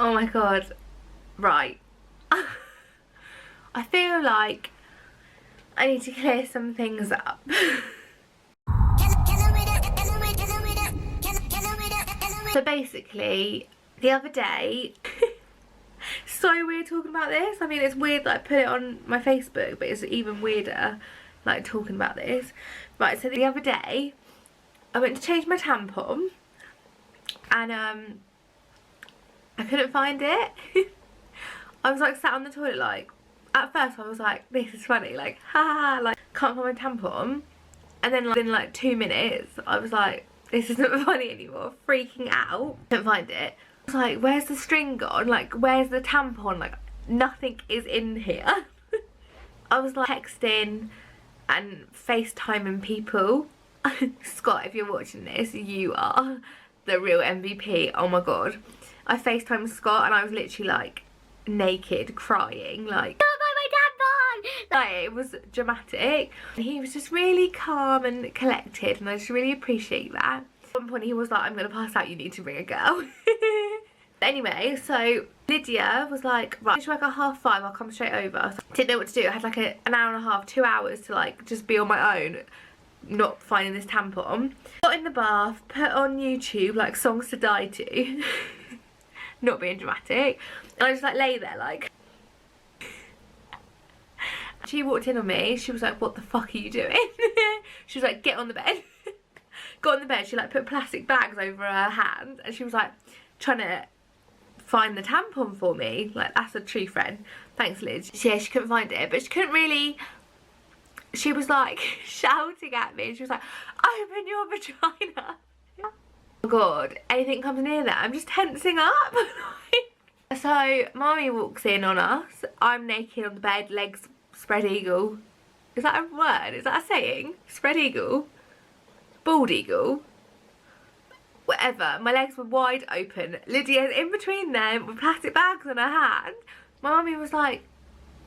Oh my god. Right. I feel like I need to clear some things up. So basically, the other day, so weird talking about this. I mean, it's weird that I put it on my Facebook, but it's even weirder like talking about this. Right, so the other day, I went to change my tampon, and I couldn't find it. I was like sat on the toilet, like, at first I was like, this is funny, like, ha, like, can't find my tampon. And then like, in like 2 minutes, I was like, this isn't funny anymore, freaking out. Couldn't find it. I was like, where's the string gone? Like, where's the tampon? Like, nothing is in here. I was like texting and FaceTiming people. Scott, if you're watching this, you are the real MVP. Oh my god. I FaceTimed Scott and I was literally like naked, crying, like, don't buy my tampon! Like, it was dramatic. He was just really calm and collected, and I just really appreciate that. At one point he was like, I'm gonna pass out, you need to bring a girl. Anyway, so Lydia was like, right, I finish work at 5:30, I'll come straight over. So I didn't know what to do. I had like an hour and a half, 2 hours to like just be on my own, not finding this tampon. Got in the bath, put on YouTube like songs to die to. Not being dramatic. And I just like lay there like. She walked in on me, she was like, what the fuck are you doing? She was like, get on the bed. Got on the bed, she like put plastic bags over her hand, and she was like trying to find the tampon for me. Like, that's a true friend. Thanks, Liz. Yeah, she couldn't find it, but she couldn't really, she was like shouting at me. She was like, open your vagina. Oh god, anything comes near that, I'm just tensing up. So mommy walks in on us. I'm naked on the bed, legs spread eagle. Is that a word? Is that a saying? Spread eagle? Bald eagle? Whatever. My legs were wide open. Lydia's in between them with plastic bags on her hand. My mummy was like,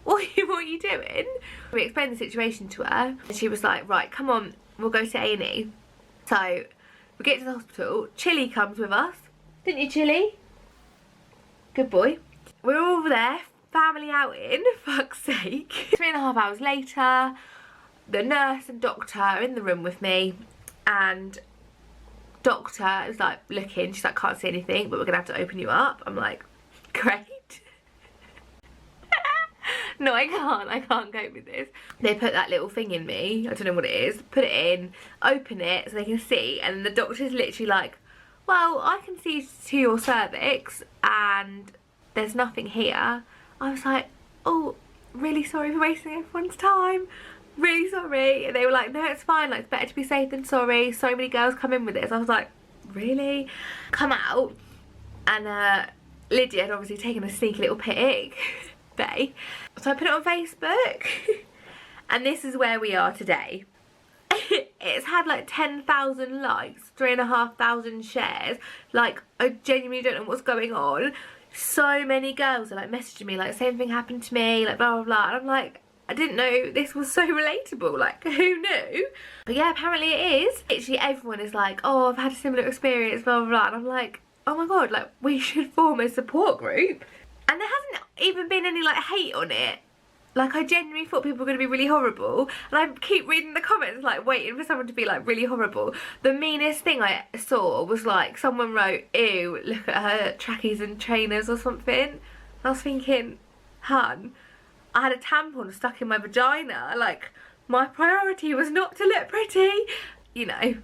what are you doing? We explained the situation to her, and she was like, right, come on, we'll go to A&E. So we get to the hospital. Chili comes with us. Didn't you, Chili? Good boy. We're all there, family outing, fuck's sake. 3.5 hours later, the nurse and doctor are in the room with me, and doctor is like looking, she's like, can't see anything, but we're gonna have to open you up. I'm like, great. No, I can't cope with this. They put that little thing in me, I don't know what it is, put it in, open it so they can see, and the doctor's literally like, well, I can see to your cervix and there's nothing here. I was like, oh, really sorry for wasting everyone's time. Really sorry. And they were like, no, it's fine, like, it's better to be safe than sorry. So many girls come in with this. I was like, really? Come out, and Lydia had obviously taken a sneaky little pic. Bay. So I put it on Facebook. And this is where we are today. It's had like 10,000 likes, 3,500 shares. Like, I genuinely don't know what's going on. So many girls are like messaging me like, same thing happened to me, like blah blah blah. And I'm like, I didn't know this was so relatable, like, who knew? But yeah, apparently it is. Literally everyone is like, oh, I've had a similar experience, blah blah blah. And I'm like, oh my god, like, we should form a support group. And there hasn't even been any like hate on it. Like, I genuinely thought people were going to be really horrible, and I keep reading the comments like waiting for someone to be like really horrible. The meanest thing I saw was like someone wrote, ew, look at her trackies and trainers or something. And I was thinking, hun, I had a tampon stuck in my vagina. Like, my priority was not to look pretty. You know,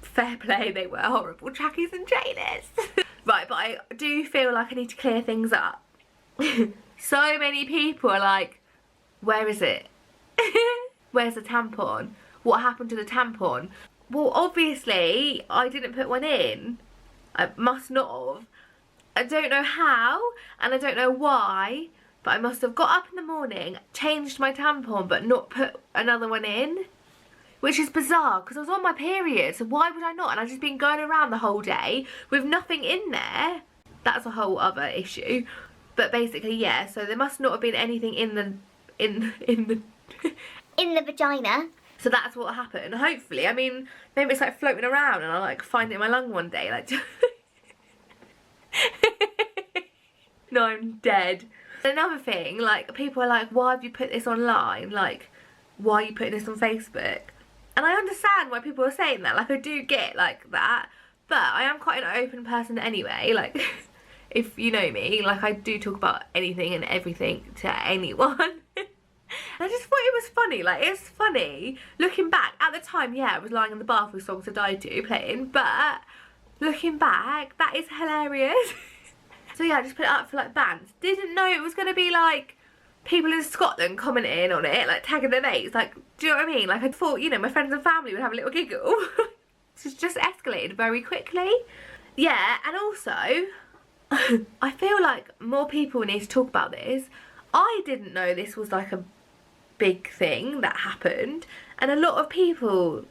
fair play, they were horrible trackies and trainers. Right, but I do feel like I need to clear things up. So many people are like, where is it? Where's the tampon? What happened to the tampon? Well, obviously, I didn't put one in. I must not have. I don't know how, and I don't know why, but I must have got up in the morning, changed my tampon, but not put another one in. Which is bizarre, because I was on my period, so why would I not? And I've just been going around the whole day with nothing in there. That's a whole other issue. But basically, yeah, so there must not have been anything in the in the vagina. So that's what happened. Hopefully, I mean, maybe it's like floating around and I'll like find it in my lung one day, like. No, I'm dead. Another thing, like, people are like, why have you put this online? Like, why are you putting this on Facebook? And I understand why people are saying that. Like, I do get, like, that. But I am quite an open person anyway. Like, if you know me, like, I do talk about anything and everything to anyone. I just thought it was funny. Like, it's funny. Looking back, at the time, yeah, I was lying in the bath with Songs to Die To playing. But looking back, that is hilarious. So yeah, I just put it up for like bands. Didn't know it was going to be like people in Scotland commenting on it, like tagging their mates. Like, do you know what I mean? Like, I thought, you know, my friends and family would have a little giggle. It's just escalated very quickly. Yeah, and also, I feel like more people need to talk about this. I didn't know this was like a big thing that happened, and a lot of people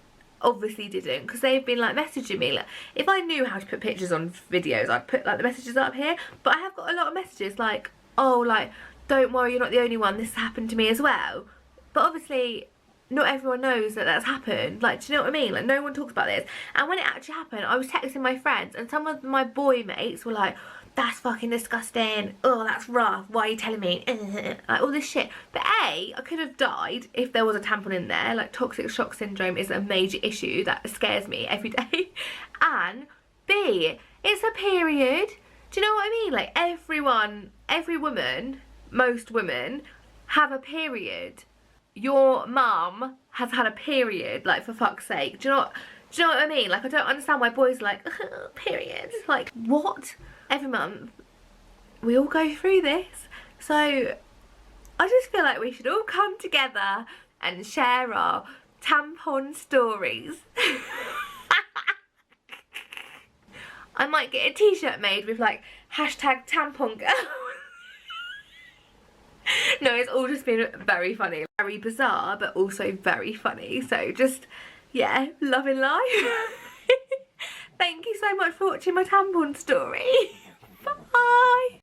obviously didn't, because they've been like messaging me. Like, if I knew how to put pictures on videos, I'd put like the messages up here, but I have got a lot of messages like, oh, like, don't worry, you're not the only one, this happened to me as well. But obviously not everyone knows that that's happened. Like, do you know what I mean? Like, no one talks about this. And when it actually happened, I was texting my friends, and some of my boy mates were like, that's fucking disgusting, oh, that's rough, why are you telling me, like all this shit. But A, I could have died if there was a tampon in there. Like, toxic shock syndrome is a major issue that scares me every day. And B, it's a period. Do you know what I mean? Like, every woman, most women have a period. Your mum has had a period, like, for fuck's sake. Do you know what I mean? Like, I don't understand why boys are like, periods. Like, what? Every month, we all go through this. So, I just feel like we should all come together and share our tampon stories. I might get a t-shirt made with, like, hashtag tampon girl. No, it's all just been very funny. Very bizarre, but also very funny. So just, yeah, loving life. Thank you so much for watching my tampon story. Bye.